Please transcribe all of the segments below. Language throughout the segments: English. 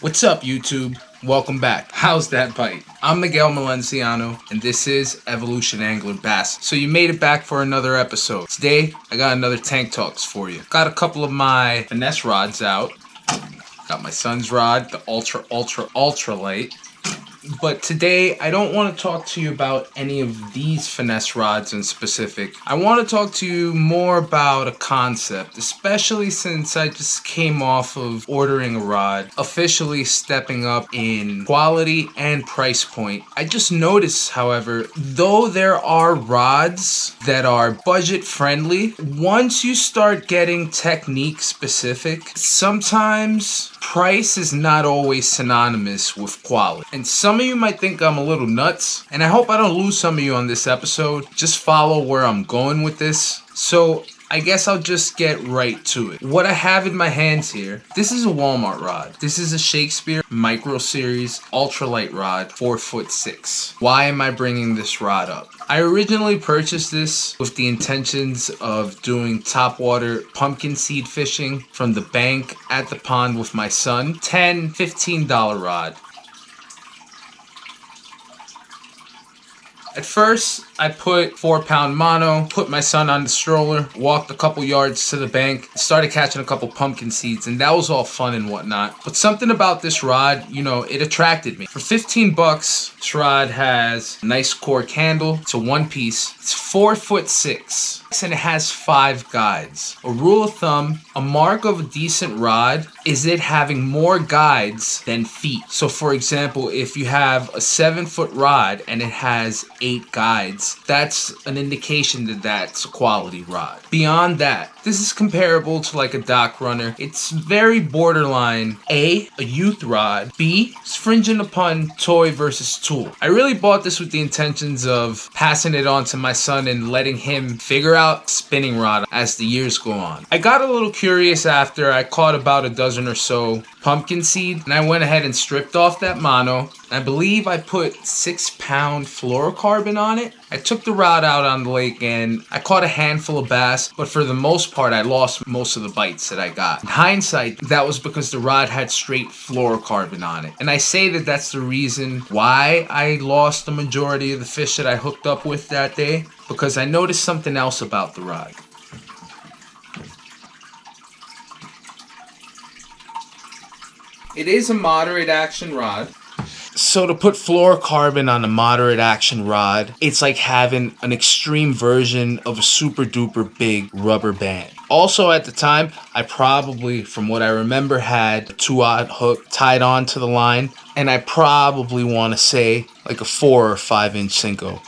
What's up, YouTube? Welcome back. How's that bite? I'm Miguel Malenciano, and this is Evolution Angler Bassin. So you made it back for another episode. Today, I got another Tank Talks for you. Got a couple of my finesse rods out. Got my son's rod, the ultra light. But today, I don't want to talk to you about any of these finesse rods in specific. I want to talk to you more about a concept, especially since I just came off of ordering a rod, officially stepping up in quality and price point. I just noticed, however, though there are rods that are budget friendly, once you start getting technique specific, sometimes price is not always synonymous with quality. And some of you might think I'm a little nuts, and I hope I don't lose some of you on this episode. Just follow where I'm going with this. So I guess I'll just get right to it. What I have in my hands here, this is a Walmart rod. This is a Shakespeare Micro Series ultralight rod, 4'6". Why am I bringing this rod up? I originally purchased this with the intentions of doing topwater pumpkin seed fishing from the bank at the pond with my son. $15 rod. At first, I put 4-pound mono, put my son on the stroller, walked a couple yards to the bank, started catching a couple pumpkin seeds, and that was all fun and whatnot. But something about this rod, it attracted me. For 15 bucks, this rod has a nice cork handle. It's a one piece. It's 4'6", and it has 5 guides. A rule of thumb, a mark of a decent rod is it having more guides than feet. So for example, if you have a 7-foot rod and it has 8 guides, that's an indication that that's a quality rod. Beyond that, this is comparable to like a dock runner. It's very borderline A youth rod, B, it's fringing upon toy versus tool. I really bought this with the intentions of passing it on to my son and letting him figure out spinning rod as the years go on. I got a little curious after I caught about a dozen or so pumpkin seed, and I went ahead and stripped off that mono. I believe I put 6-pound fluorocarbon on it. I took the rod out on the lake and I caught a handful of bass, but for the most part I lost most of the bites that I got. In hindsight, that was because the rod had straight fluorocarbon on it. And I say that that's the reason why I lost the majority of the fish that I hooked up with that day, because I noticed something else about the rod. It is a moderate action rod. So to put fluorocarbon on a moderate action rod, it's like having an extreme version of a super duper big rubber band. Also at the time, I probably, from what I remember, had a 2-aught hook tied onto the line, and I probably want to say like a 4 or 5 inch Cinco.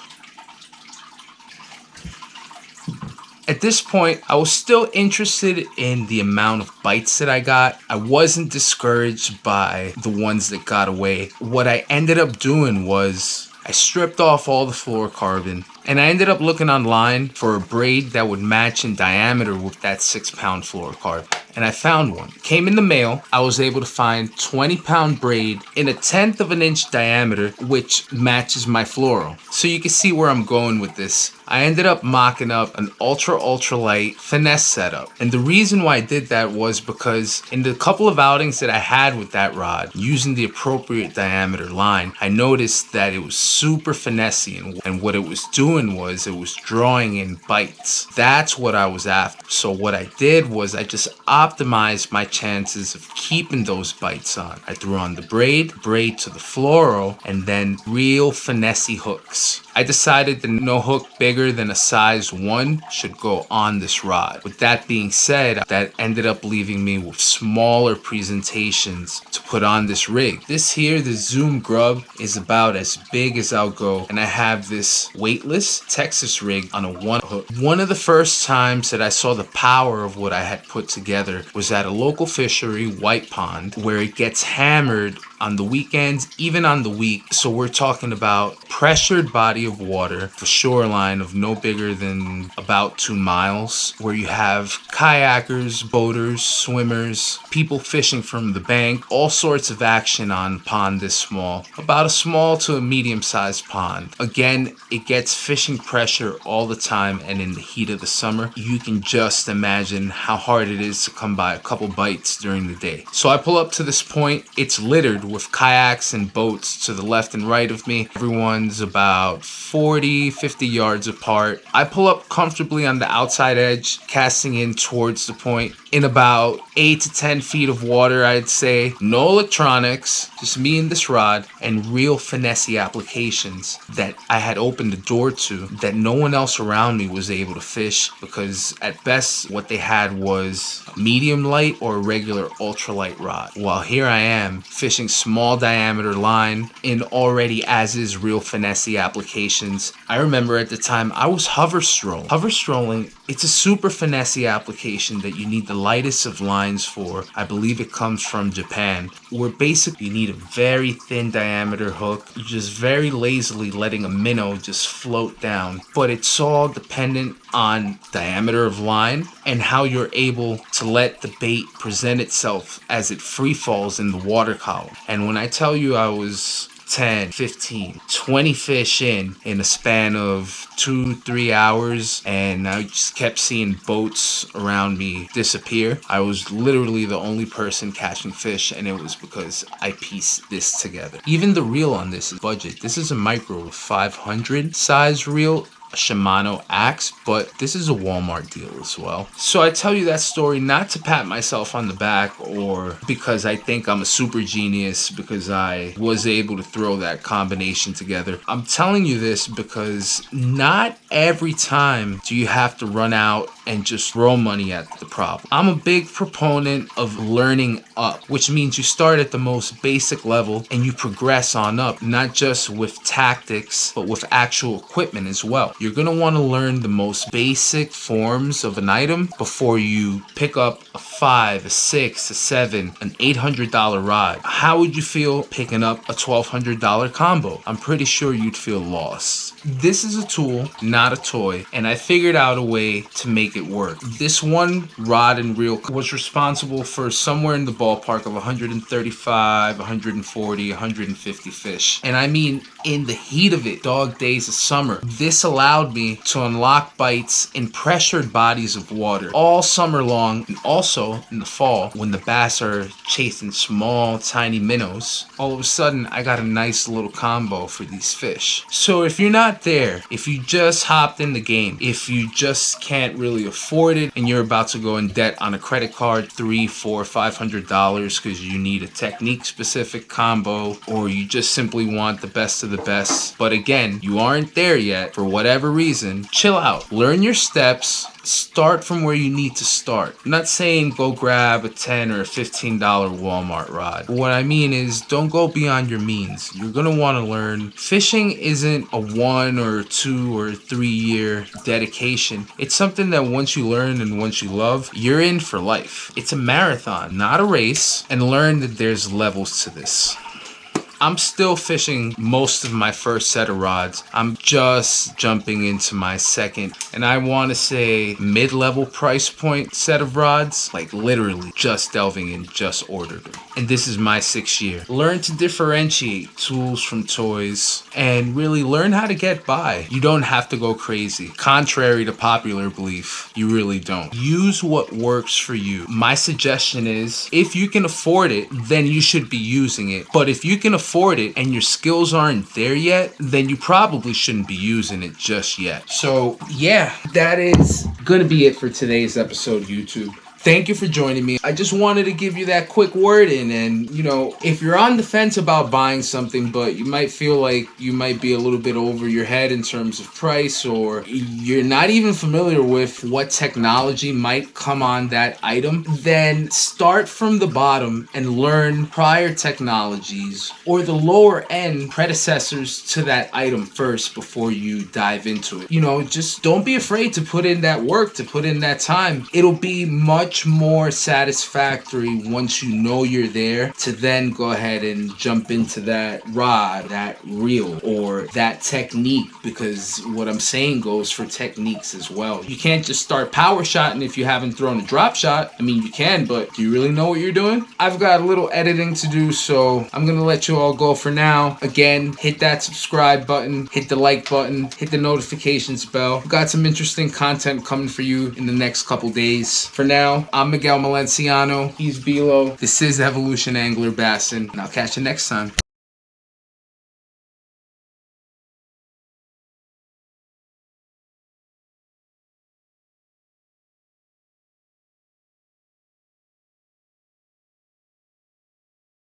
At this point, I was still interested in the amount of bites that I got. I wasn't discouraged by the ones that got away. What I ended up doing was I stripped off all the fluorocarbon, and I ended up looking online for a braid that would match in diameter with that 6-pound fluorocarbon. And I found one. Came in the mail. I was able to find 20-pound braid in a 1/10 of an inch diameter, which matches my fluoro. So you can see where I'm going with this. I ended up mocking up an ultra light finesse setup. And the reason why I did that was because in the couple of outings that I had with that rod, using the appropriate diameter line, I noticed that it was super finessey, and what it was doing was it was drawing in bites. That's what I was after. So what I did was I just optimized my chances of keeping those bites on. I threw on the braid to the fluoro, and then real finessey hooks. I decided that no hook bigger than a size 1 should go on this rod. With that being said, that ended up leaving me with smaller presentations to put on this rig. This here, the Zoom Grub, is about as big as I'll go, and I have this weightless Texas rig on a 1 hook. One of the first times that I saw the power of what I had put together was at a local fishery, White Pond, where it gets hammered on the weekends, even on the week. So we're talking about pressured body of water, the shoreline of no bigger than about 2 miles, where you have kayakers, boaters, swimmers, people fishing from the bank, all sorts of action on a pond this small, about a small to a medium-sized pond. Again, it gets fishing pressure all the time, and in the heat of the summer, you can just imagine how hard it is to come by a couple bites during the day. So I pull up to this point. It's littered with kayaks and boats to the left and right of me. Everyone's about 40-50 yards apart. I pull up comfortably on the outside edge, casting in towards the point. In about 8 to 10 feet of water, I'd say. No electronics, just me and this rod, and real finesse applications that I had opened the door to that no one else around me was able to fish, because at best what they had was a medium light or a regular ultralight rod. While here I am fishing small diameter line in already as is real finesse applications. I remember at the time I was hover strolling. Hover strolling, it's a super finesse application that you need the lightest of lines for. I believe it comes from Japan, where basically you need a very thin diameter hook. You're just very lazily letting a minnow just float down. But it's all dependent on diameter of line and how you're able to let the bait present itself as it free falls in the water column. And when I tell you I was 10, 15, 20 fish in a span of 2-3 hours, and I just kept seeing boats around me disappear. I was literally the only person catching fish, and it was because I pieced this together. Even the reel on this is budget. This is a micro 500 size reel, a Shimano axe, but this is a Walmart deal as well. So I tell you that story not to pat myself on the back or because I think I'm a super genius because I was able to throw that combination together. I'm telling you this because not every time do you have to run out and just throw money at the problem. I'm a big proponent of learning up, which means you start at the most basic level and you progress on up, not just with tactics, but with actual equipment as well. You're going to want to learn the most basic forms of an item before you pick up a $5, a $6, a $7, an $800 rod. How would you feel picking up a $1,200 combo? I'm pretty sure you'd feel lost. This is a tool, not a toy, and I figured out a way to make it work. This one rod and reel was responsible for somewhere in the ballpark of 135, 140, 150 fish. And I mean, in the heat of it, dog days of summer, this allowed me to unlock bites in pressured bodies of water all summer long, and also in the fall when the bass are chasing small, tiny minnows. All of a sudden, I got a nice little combo for these fish. So if you're not there, if you just hopped in the game, if you just can't really afford it and you're about to go in debt on a credit card, $300, $400, $500 because you need a technique specific combo, or you just simply want the best of the best, but again, you aren't there yet for whatever reason, chill out. Learn your steps. Start from where you need to start. I'm not saying go grab a $10 or a $15 Walmart rod. What I mean is don't go beyond your means. You're going to want to learn. Fishing isn't a 1 or 2 or 3 year dedication. It's something that once you learn and once you love, you're in for life. It's a marathon, not a race, and learn that there's levels to this. I'm still fishing most of my first set of rods. I'm just jumping into my second, and I want to say mid-level price point set of rods, like literally just delving in, just ordered them. And this is my 6th year. Learn to differentiate tools from toys and really learn how to get by. You don't have to go crazy. Contrary to popular belief, you really don't. Use what works for you. My suggestion is if you can afford it, then you should be using it. But if you can afford it and your skills aren't there yet, then you probably shouldn't be using it just yet. So yeah, that is gonna be it for today's episode, YouTube. Thank you for joining me. I just wanted to give you that quick word in, and you know, if you're on the fence about buying something, but you might feel like you might be a little bit over your head in terms of price, or you're not even familiar with what technology might come on that item, then start from the bottom and learn prior technologies or the lower end predecessors to that item first before you dive into it. You know, just don't be afraid to put in that work, to put in that time. It'll be much much more satisfactory once you know you're there to then go ahead and jump into that rod, that reel, or that technique, because what I'm saying goes for techniques as well. You can't just start power shotting if you haven't thrown a drop shot. I mean, you can, but do you really know what you're doing? I've got a little editing to do, so I'm gonna let you all go for now. Again, hit that subscribe button, hit the like button, hit the notifications bell. We've got some interesting content coming for you in the next couple days. For now, I'm Miguel Malenciano. He's Bilo. This is Evolution Angler Bassin, and I'll catch you next time.